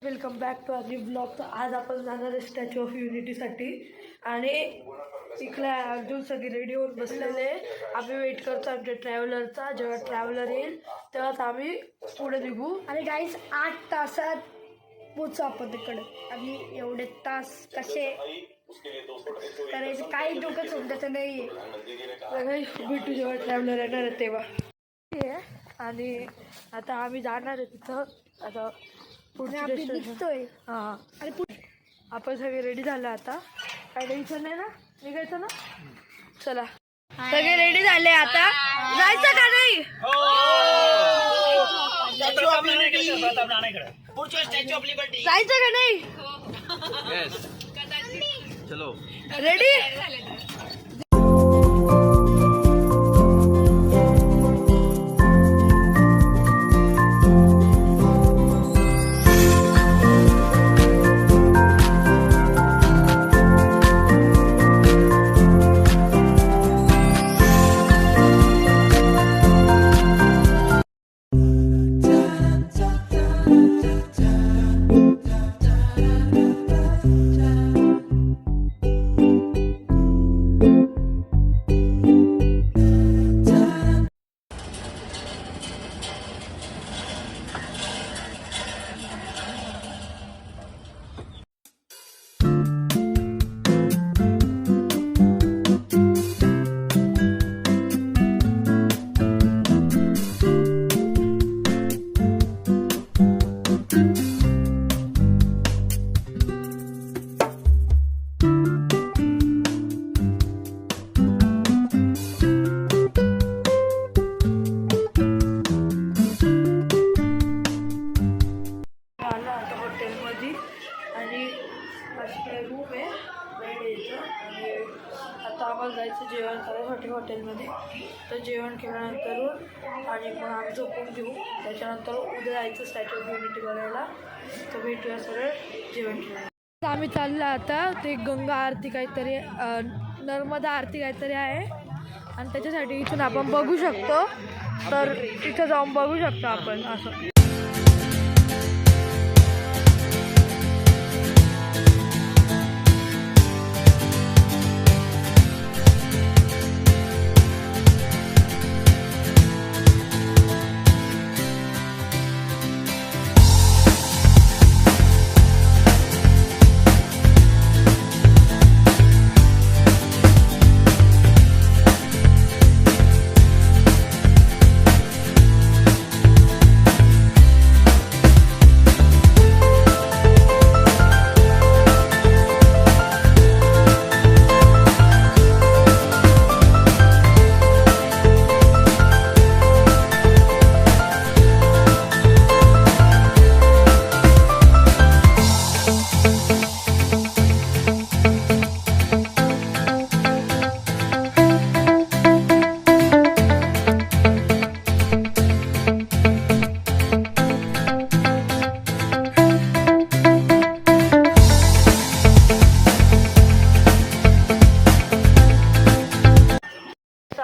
Welcome back to our new blog. तर आज आपण जाणार आहे स्टॅच्यू ऑफ युनिटीसाठी आणि इकडे अर्जुन सगळे रेडी होऊन बसलेले. आम्ही वेट करतो आमच्या ट्रॅव्हलरचा. जेव्हा ट्रॅव्हलर येईल तेव्हाच आम्ही पुढे निघू. आणि गाईस 8 तासात पोचू आपण तिकडे. आणि एवढे तास कसे करायचे काही डोकं समजायचं नाही. भेटू जेव्हा ट्रॅव्हलर येणार आहे तेव्हा. आणि आता आम्ही जाणार आहे तिथं. आता पुढे निघतोय. हां आणि आपण सगळे रेडी झालं. आता काय टेन्शन नाही ना, निघायचं ना. चला सगळे रेडी झाले. आता जायचं का नाही? जायचं का नाही? चलो रेडी. आणि रूम आहे बेड यायचं. आणि आता आम्हाला जायचं जेवण करायसाठी हॉटेलमध्ये. तर जेवण केल्यानंतर आणि मग आम्ही झोपून घेऊ. त्याच्यानंतर उद्या जायचं स्टॅच्यू ऑफ युनिटी बघायला. तर भेटूया सरळ जेवण केलं. आम्ही चाललो आता. ते गंगा आरती काहीतरी नर्मदा आरती काहीतरी आहे आणि त्याच्यासाठी इथून आपण बघू शकतो. तर तिथं जाऊन बघू शकतो आपण असं.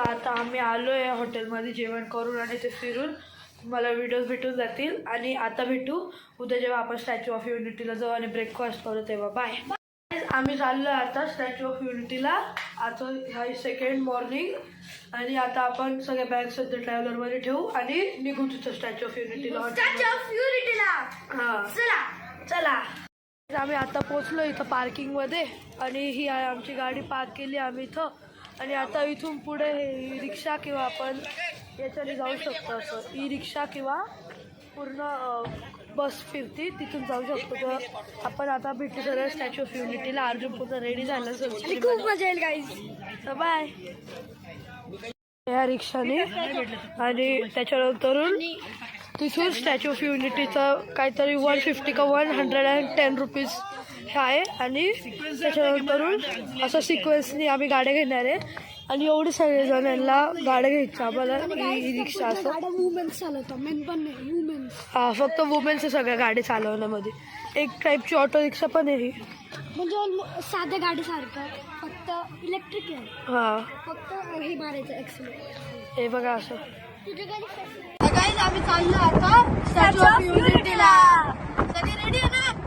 आता आम्ही आलो आहे हॉटेलमध्ये जेवण करून आणि ते फिरून मला व्हिडिओज भेटून जातील. आणि आता भेटू उद्या जेव्हा आपण स्टॅच्यू ऑफ युनिटीला जाऊ आणि ब्रेकफास्ट करू तेव्हा. बाय. आम्ही चाललो आता स्टॅच्यू ऑफ युनिटीला. आता ह्या सेकंड मॉर्निंग. आणि आता आपण सगळ्या बॅग्स सध्या ट्रॅव्हलरमध्ये ठेवू आणि निघू तिथं स्टॅच्यू ऑफ युनिटीला. हां चला. आम्ही आता पोचलो इथं पार्किंगमध्ये. आणि ही आहे आमची गाडी पार्क केली आम्ही इथं. आणि आता इथून पुढे हे रिक्षा किंवा आपण याच्याने जाऊ शकतो. असं ई रिक्षा किंवा पूर्ण बस फिरती तिथून जाऊ शकतो. तर आपण आता भेटू सरळ स्टॅच्यू ऑफ युनिटीला. अर्जुन पूर्ण रेडी झालं सर. खूप मजा येईल गाईज. तर बाय. या रिक्षाने आणि त्याच्यानंतर तिथून स्टॅच्यू ऑफ युनिटीचं काहीतरी 150 का 110 रुपीज हे आहे. आणि त्याच्यानंतर असं सिक्वेन्सनी आम्ही गाड्या घेणार आहे. आणि एवढे सगळेजण यांना गाड्या घ्यायच्या आम्हाला. ई रिक्षा असं वुमेन्स चालवतो, मेन पण नाही, वुमेन्स. हां फक्त वुमेन्स सगळ्या गाडी चालवण्यामध्ये. एक टाईपची ऑटो रिक्षा पण आहे ही. म्हणजे साध्या गाडीसारखं फक्त इलेक्ट्रिक आहे. हां फक्त हे मारायचं एक्सिलेटर. हे बघा असं. गाईज आम्ही चाललो आता स्टॅच्यू ऑफ युनिटीला. सगळे रेडी आहे ना?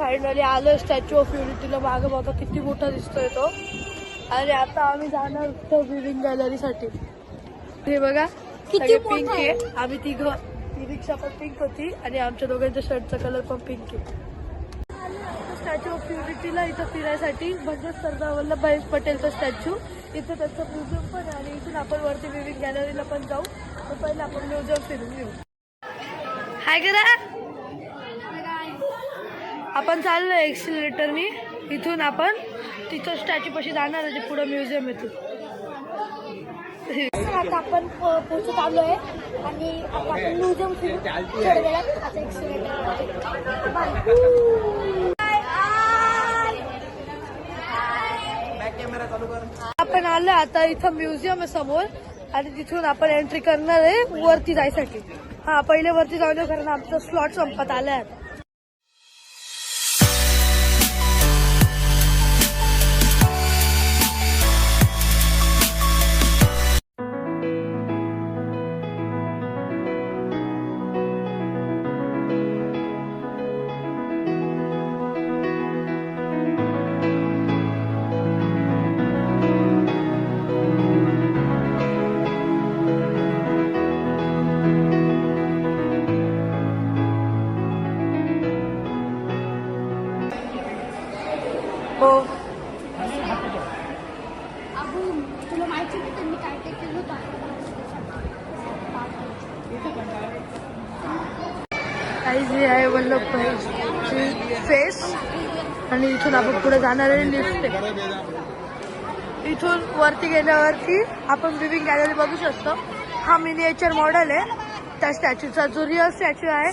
फायनली आलो स्टॅच्यू ऑफ युनिटीला. मागं बघा किती मोठा दिसतोय तो. आणि आता आम्ही जाणार होतो विविंग गॅलरीसाठी. हे बघा किती पिंक मोठं आहे. आहे. आम्ही तिघं, ती रिक्षा पण पिंक होती आणि आमच्या दोघांच्या शर्टचा कलर पण पिंक आहे. स्टॅच्यू ऑफ युनिटीला इथं फिरायसाठी म्हणजे सरदार वल्लभभाई पटेलचा स्टॅच्यू, इथं त्याचं म्युझियम पण आहे. आणि इथून आपण वरती विविंग गॅलरीला पण जाऊ. तर पहिले आपण म्युझियम फिरून घेऊ. हाय करा. आपण चाललो एक्सिलेटरनी. इथून आपण तिथं स्टॅच्यू पाशी जाणार आहे, पुढे म्युझियम येतो. आता आपण पोहोचत आलो आहे आणि आता आपण म्युझियम फिरू थोड्या वेळात. आता आपण आलो आता इथं म्युझियम आहे समोर आणि तिथून आपण एंट्री करणार आहे वरती जायसाठी. हा पहिले वरती जाऊन येऊ कारण आमचा स्लॉट संपत आलाय आता. हो अबू तुला माहिती नाही त्यांनी काय काय केलं होतं. काही जे आहे वल्लभभाईची फेस. आणि इथून आपण पुढे जाणार आहे लिफ्ट. इथून वरती गेल्यावरती आपण विविंग गॅलरी बघू शकतो. हा मिनिएचर मॉडेल आहे त्या स्टॅच्यूचा. जो रिअल स्टॅच्यू आहे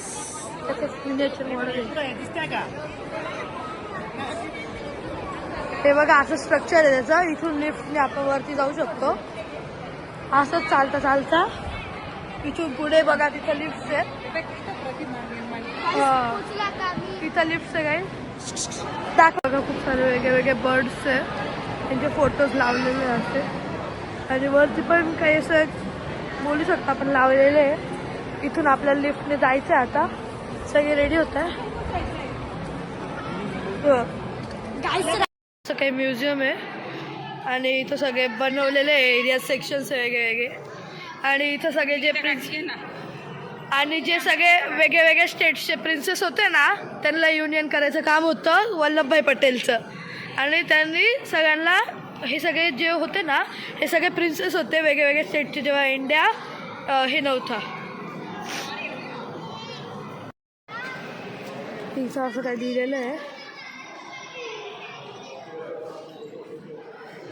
त्याचं मिनिएचर मॉडेल आहे. हे बघा असं स्ट्रक्चर आहे त्याचं. इथून लिफ्टने आपण वरती जाऊ शकतो. असंच चालता चालता इथून पुढे बघा तिथं लिफ्ट आहे. तिथं लिफ्ट आहे काय दाखवा. बघा खूप सारे वेगळे वेगळे बर्ड्स आहे. त्यांचे फोटोज लावलेले असते. आणि वरती पण काही असं बोलू शकतो आपण लावलेले आहे. इथून आपल्याला लिफ्टने जायचं आहे. आता सगळे रेडी होत आहे. असं काही म्युझियम आहे आणि इथं सगळे बनवलेले एरिया सेक्शन्स आहे वेगळे वेगळे. आणि इथं सगळे जे आणि जे सगळे वेगळे वेगळे स्टेट्सचे प्रिन्सेस होते ना त्यांना युनियन करायचं काम होतं वल्लभभाई पटेलचं. आणि त्यांनी सगळ्यांना हे सगळे जे होते ना हे सगळे प्रिन्सेस होते वेगळे वेगळे स्टेटचे जेव्हा इंडिया हे नव्हता. तिचं असं काही दिलेलं आहे.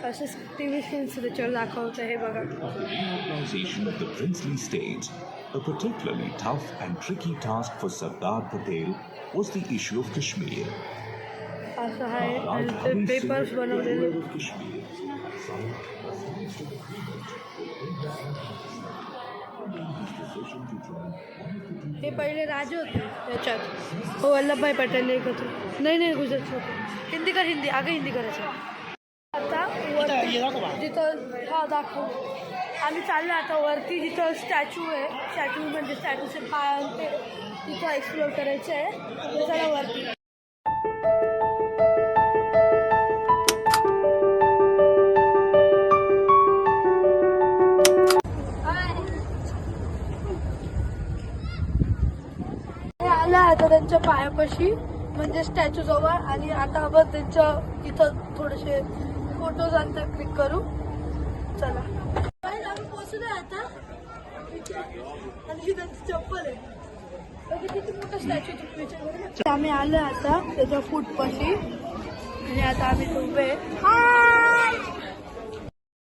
असंच टीव्ही स्क्रीनचं त्याच्यावर दाखवतं. हे बघा. Reorganization of the princely states, a particularly tough and tricky task for Sardar Patel was the issue of Kashmir. असं आहे आणि ते पेपर्स बनवलेले. हे पहिले राजे होते त्याच्यात. वल्लभभाई पटेल एकत्र. नाही गुजरात होते. हिंदी कर हिंदी. अगं हिंदी करायचं. आता वरती जिथं हा दाखव. आम्ही चाललो आता वरती जिथं स्टॅच्यू आहे. स्टॅच्यू म्हणजे स्टॅच्यूचे पाय ते तिथं एक्सप्लोर करायचं आहे. चला वरती. आलं आता त्यांच्या पायापाशी म्हणजे स्टॅच्यू जवळ. आणि आता आपण त्यांच्या इथं थोडेसे फोटोज अंतर क्लिक करू. चला आम्ही पोहोचलोय आता. आणि ही त्यांची चप्पल आहे. किती मोठा स्टॅच्यू. आम्ही आलोय आता त्याच्या फूटपाशी आणि आता आम्ही उभे.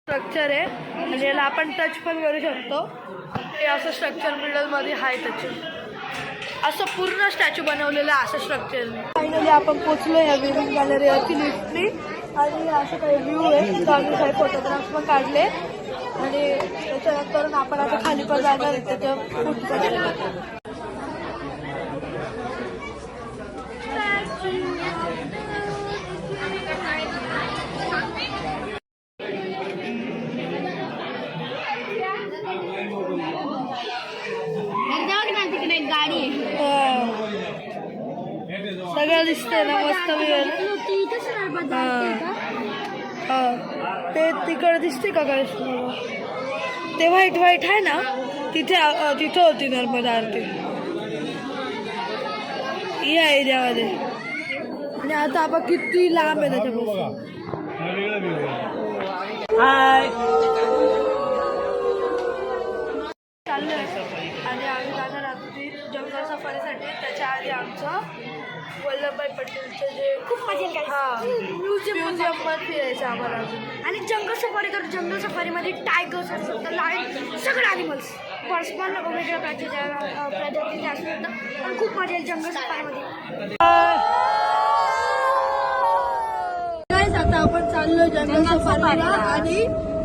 स्ट्रक्चर आहे आणि याला आपण टच पण करू शकतो. हे असं स्ट्रक्चर मिडलमध्ये आहे त्याचे. असं पूर्ण स्टॅच्यू बनवलेलं आहे असं स्ट्रक्चर. फायनली आपण पोचलो या विविंग गॅलरीवरती लिफ्टनी. आणि असं काही व्ह्यू आहे. तिथं आम्ही काही फोटोग्राफ्स पण काढले. आणि त्याच्यानंतर आपण आता खाली पण जाणार आहे त्याच्या फूटपाशी. तिकडे एक गाडी आहे. सगळं दिसतंय ना मस्त ते तिकडे दिसते का काय तुम्हाला? ते व्हाईट व्हाईट आहे ना तिथे तिथं होती नर्मदा आरती या एरियामध्ये. आणि आता आपण किती लांब आहे त्याच्यापासून. चाललोय आणि आम्ही जाणार आहोत जंगल सफारीसाठी. त्याच्या आधी आमचं वल्लभभाई पटेलचं जे खूप मजा येईल म्युझियम पण फिरायचं आम्हाला अजून. आणि जंगल सफारी तर जंगल सफारीमध्ये टायगर्स असतात, लायन, सगळे ॲनिमल्स पर्सनल वेगवेगळ्या प्रजातीचे असतात. पण खूप मजा येईल जंगल सफारीमध्ये. आता आपण चाललोय जंगल सफारीला आणि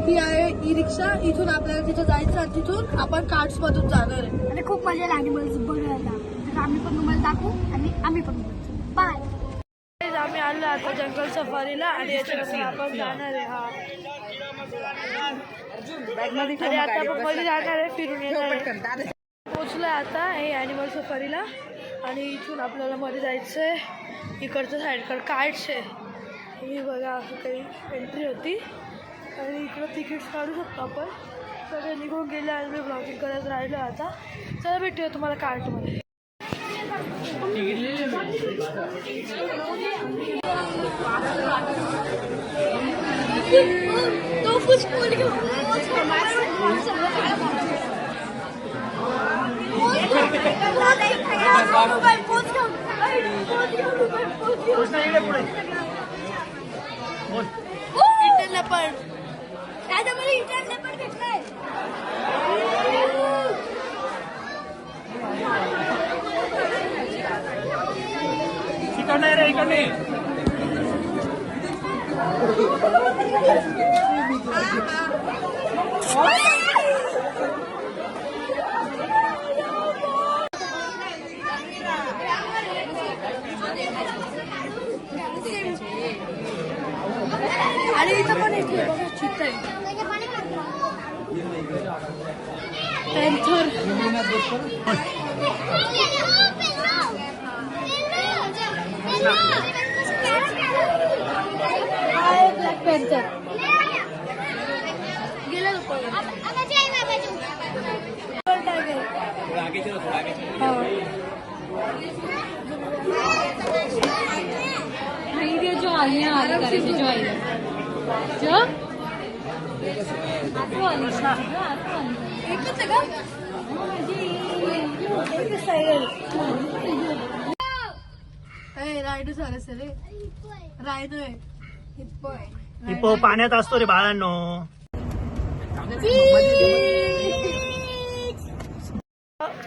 ही आहे ई रिक्षा. इथून आपल्याला तिथं जायचं आणि तिथून आपण कार्ड्स मधून जाणार आहे. आणि खूप मजा येईल ॲनिमल्स बघायला. तर आम्ही पण तुम्हाला दाखवू आणि आम्ही पण बाय. आम्ही आलो आता जंगल सफारीला आणि याच्यानंतर आपण जाणार आहे. आणि आता आपण मध्ये जाणार आहे, फिरून येणार आहे. पोचलोय आता हे ॲनिमल सफारीला आणि इथून आपल्याला मध्ये जायचं आहे. इकडच्या साईडकडे कार्ड्स आहे. ही बघा असं काही एंट्री होती आणि इकडं तिकीट्स काढू शकतो आपण. सगळे निघून गेले आणि मी ब्लॉगिंग करत राहिलो. आता चला भेटूया तुम्हाला कार्टमध्ये. पण त्याच्यामध्ये इंटरनेट पण घेतलंय. आणि इथं पण येते बघा चित्त आहे. ब्लॅक पॅन्थर गेला जो आलिया आली करायची जो आली जो एकच आहे का? रायडू झालं सर रे. रायडू आहे. हिप्पो पाण्यात असतो रे बाळांनो.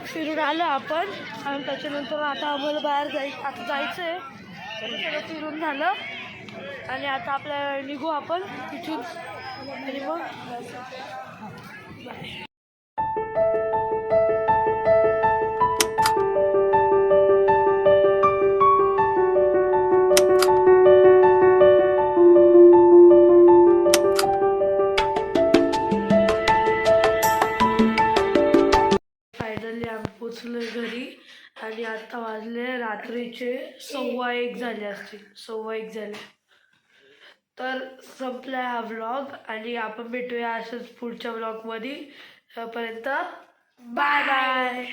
फिरून आलो आपण आणि त्याच्यानंतर आता आम्हाला बाहेर जायचंय. सगळं फिरून झालं आणि आता आपल्याला निघू आपण तिथून आणि मग फायनली आम्ही पोचलोय घरी आणि आता वाजले रात्रीचे 1:15 झाले असतील. 1:15 झाले. तर संपला हा व्लॉग आणि आपण भेटूया असंच पुढच्या व्लॉगमध्ये. तोपर्यंत बाय बाय.